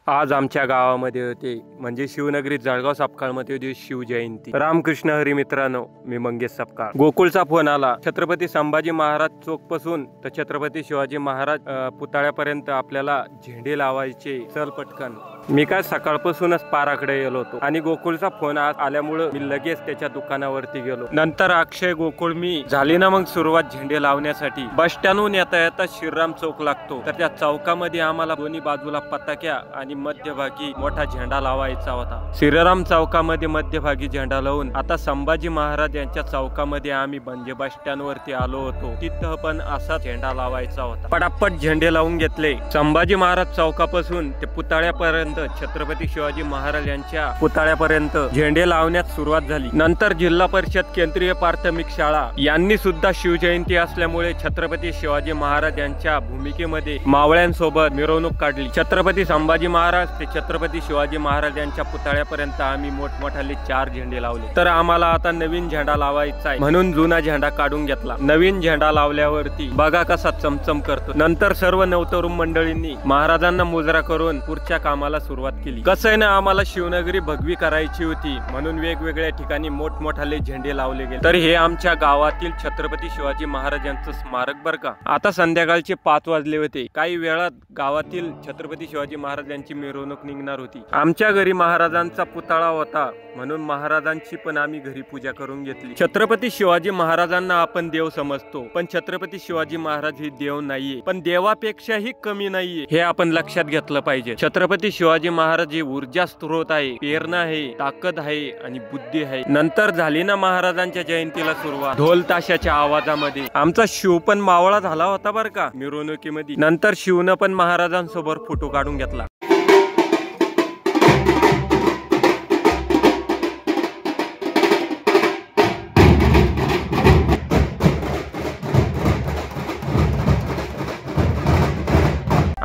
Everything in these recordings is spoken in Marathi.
आज आमच्या गावामध्ये होते म्हणजे शिवनगरी जळगाव सपकाळमध्ये होती शिवजयंती। रामकृष्ण हरी मित्रांनो, मी मंगेश सपकाळ। गोकुळचा फोन आला। छत्रपती संभाजी महाराज चौक पासून तर छत्रपती शिवाजी महाराज पुतळ्यापर्यंत आपल्याला झेंडे लावायचे, चल पटकन। मी काय सकाळपासूनच पाराकडे गेलो होतो आणि गोकुळचा फोन आल्यामुळे मी लगेच त्याच्या दुकानावरती गेलो। नंतर अक्षय गोकुळ मी झाली ना मग सुरुवात झेंडे लावण्यासाठी। बस स्टँडहून येता येता श्रीराम चौक लागतो, तर त्या चौकामध्ये आम्हाला दोन्ही बाजूला पताक्या आणि मध्यभागी मोठा झेंडा लावायचा होता। श्रीराम चौकामध्ये मध्यभागी झेंडा लावून आता संभाजी महाराज यांच्या चौकामध्ये आम्ही म्हणजे बस स्टँड वरती आलो होतो। तिथं पण असा झेंडा लावायचा होता। पटापट झेंडे लावून घेतले। संभाजी महाराज चौकापासून ते पुतळ्यापर्यंत छत्रपती शिवाजी महाराज यांच्या पुतळ्यापर्यंत झेंडे लावण्यात सुरुवात झाली। नंतर जिल्हा परिषद केंद्रीय प्राथमिक शाळा यांनी सुद्धा शिवजयंती असल्यामुळे छत्रपती शिवाजी महाराज यांच्या भूमिकेमध्ये मावळ्यांसोबत मिरवणूक काढली। छत्रपती संभाजी महाराज ते छत्रपती शिवाजी महाराज यांच्या पुतळ्यापर्यंत आम्ही मोठमोठाले 4 झेंडे लावले। तर आम्हाला आता नवीन झेंडा लावायचा आहे म्हणून जुना झेंडा काढून घेतला। नवीन झेंडा लावल्यावरती बघा कसा चमचम करतो। नंतर सर्व नवतरुण मंडळींनी महाराजांना मुजरा करून पुढच्या कामाला सुरुवात केली। कसं आहे ना, आम्हाला शिवनगरी भगवी करायची होती म्हणून वेगवेगळ्या ठिकाणी मोठमोठाले झेंडे लावले गेले। तर हे आमच्या गावातील छत्रपती शिवाजी महाराज यांचं स्मारक बर का। आता संध्याकाळचे 5 वाजले होते। काही वेळात गावातील छत्रपती शिवाजी महाराज यांची मिरवणूक निघणार होती। आमच्या घरी महाराजांचा पुतळा होता म्हणून महाराजांची पण आम्ही घरी पूजा करून घेतली। छत्रपती शिवाजी महाराजांना आपण देव समजतो, पण छत्रपती शिवाजी महाराज हे देव नाहीये, पण देवापेक्षाही कमी नाहीये, हे आपण लक्षात घेतलं पाहिजे। छत्रपती शिवाजी महाराज हे ऊर्जा स्त्रोत आहे, प्रेरणा आहे, ताकद आहे आणि बुद्धी आहे। नंतर झाली ना महाराजांच्या जयंतीला सुरुवात ढोल ताशाच्या आवाजामध्ये। आमचा शिव पण मावळा झाला होता बर का मिरवणुकीमध्ये। नंतर शिवनं पण महाराजांसोबत फोटो काढून घेतला।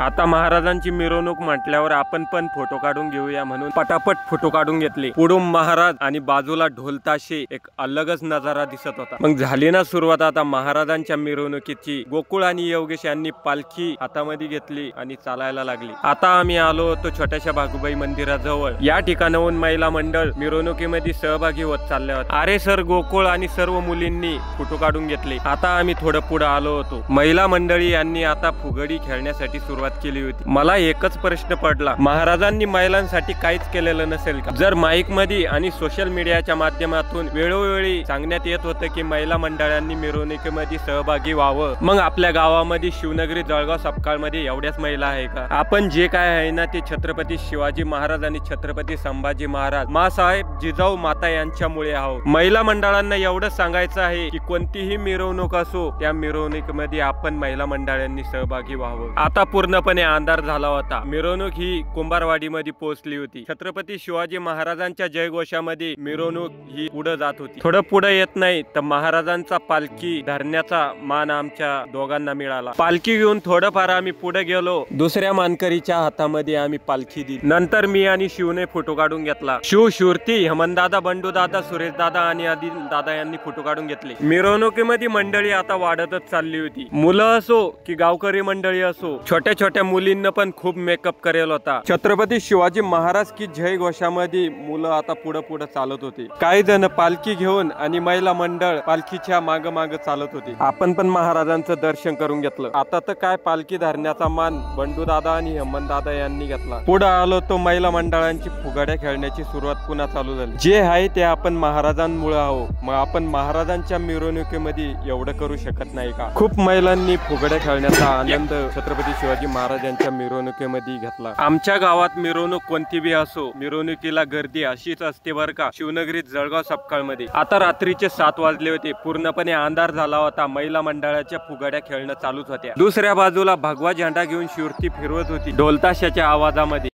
आता महाराजांची मिरवणूक म्हटल्यावर आपण पण फोटो काढून घेऊया म्हणून पटापट फोटो काढून घेतले। पुढून महाराज आणि बाजूला ढोल ताशे, एक अलगच नजारा दिसत होता। मग झाली ना सुरुवात आता महाराजांच्या मिरवणुकीची। गोकुळ आणि योगेश यांनी पालखी हातामध्ये घेतली आणि चालायला लागली। आता आम्ही आलो होतो छोट्याशा भागुबाई मंदिराजवळ। या ठिकाणाहून महिला मंडळ मिरवणुकीमध्ये सहभागी होत चालले होते। अरे सर गोकुळ आणि सर्व मुलींनी फोटो काढून घेतले। आता आम्ही थोडं पुढे आलो होतो। महिला मंडळी यांनी आता फुगडी खेळण्यासाठी सुरुवात केली होती। मला एकच प्रश्न पडला, महाराजांनी महिलांसाठी काहीच केलेलं नसेल का? जर माईक मध्ये आणि सोशल मीडियाच्या माध्यमातून वेळोवेळी सांगण्यात येत होतं की महिला मंडळांनी मिरवणुकीमध्ये सहभागी व्हावं, मग आपल्या गावामध्ये शिवनगरी जळगाव सपकाळ मध्ये एवढ्याच महिला आहे का? आपण जे काय आहे ना ते छत्रपती शिवाजी महाराज आणि छत्रपती संभाजी महाराज मासाहेब जिजाऊ माता यांच्यामुळे आहोत। महिला मंडळांना एवढंच सांगायचं आहे की कोणतीही मिरवणूक असो, त्या मिरवणुकीमध्ये आपण महिला मंडळांनी सहभागी व्हावं। आता पूर्णपणे अंधार झाला होता। मिरवणूक ही कुंभारवाडी मध्ये पोहोचली होती। छत्रपती शिवाजी महाराजांच्या जयघोषामध्ये मिरवणूक ही पुढे जात होती। थोडं पुढे येत नाही तर महाराजांचा पालखी धरण्याचा मान आमच्या दोघांना मिळाला। पालखी घेऊन थोडंफार आम्ही पुढे गेलो। दुसऱ्या मानकरीच्या हातामध्ये आम्ही पालखी दिली। नंतर मी आणि शिवने फोटो काढून घेतला। शिव, शिवती, हेमंतदादा, बंडूदादा, सुरेशदादा आणि आदिल दादा यांनी फोटो काढून घेतले। मिरवणुकीमध्ये मंडळी आता वाढतच चालली होती। मुलं असो की गावकरी मंडळी असो, छोट्या छोट्या मुलींना पण खूप मेकअप करेल होता। छत्रपती शिवाजी महाराज की जय घोषामध्ये मुलं आता पुढे चालत होते। काही जण पालखी घेऊन आणि महिला मंडळ पालखीच्या माग माग चालत होते। आपण पण महाराजांचं दर्शन करून घेतलं। आता तर काय पालखी धरण्याचा मान बंडूदादा आणि हेमंतदादा यांनी घेतला। पुढे आलो तो महिला मंडळांची फुगड्या खेळण्याची सुरुवात पुन्हा चालू झाली। जे आहे ते आपण महाराजांमुळे आहोत, मग आपण महाराजांच्या मिरवणुकीमध्ये एवढं करू शकत नाही का? खूप महिलांनी फुगड्या खेळण्याचा आनंद छत्रपती शिवाजी महाराज यांच्या मिरवणुकीमध्ये घेतला। आमच्या गावात मिरवणूक कोणती बी असो, मिरवणुकीला गर्दी अशीच असते बर का शिवनगरी जळगाव सपकाळ मध्ये। आता रात्रीचे 7 वाजले होते। पूर्णपणे अंधार झाला होता। महिला मंडळाच्या फुगड्या खेळणं चालूच होत्या। दुसऱ्या बाजूला भगवा झेंडा घेऊन शिवती फिरवत होती ढोल ताशाच्या आवाजामध्ये।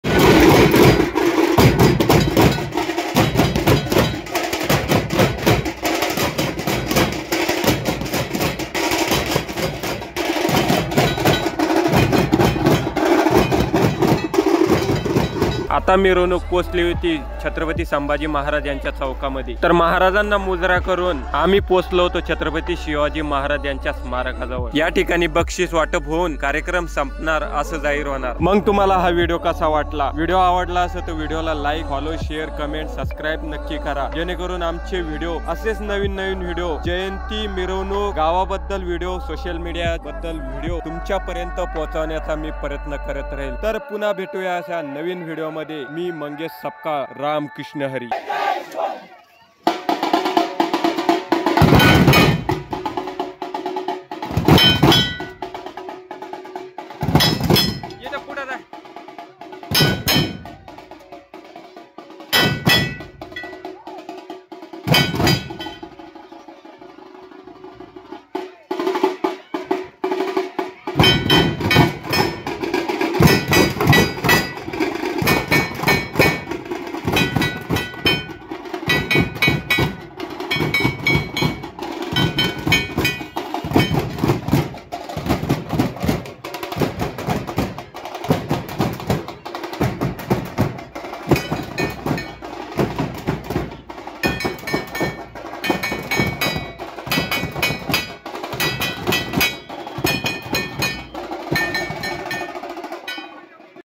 आता मिरवणूक पोहोचली होती छत्रपती संभाजी महाराज यांच्या चौकामध्ये। तर महाराजांना मुजरा करून आम्ही पोहोचलो होतो छत्रपती शिवाजी महाराज यांच्या स्मारकाजवळ। या ठिकाणी बक्षीस वाटप होऊन कार्यक्रम संपणार असं जाहीर होणार। मग तुम्हाला हा व्हिडिओ कसा वाटला? व्हिडिओ आवडला असेल तर व्हिडिओला like, follow, share, comment, subscribe नक्की करा, जेणेकरून आमचे व्हिडिओ असेच नवीन व्हिडिओ, जयंती, मिरवणूक, गावाबद्दल व्हिडिओ, सोशल मीडिया बद्दल व्हिडिओ तुमच्यापर्यंत पोहोचवण्याचा मी प्रयत्न करत राहील। तर पुन्हा भेटूया अशा नवीन व्हिडिओ मध्ये। मी मंगेश सपकाळ, रामकृष्ण हरी।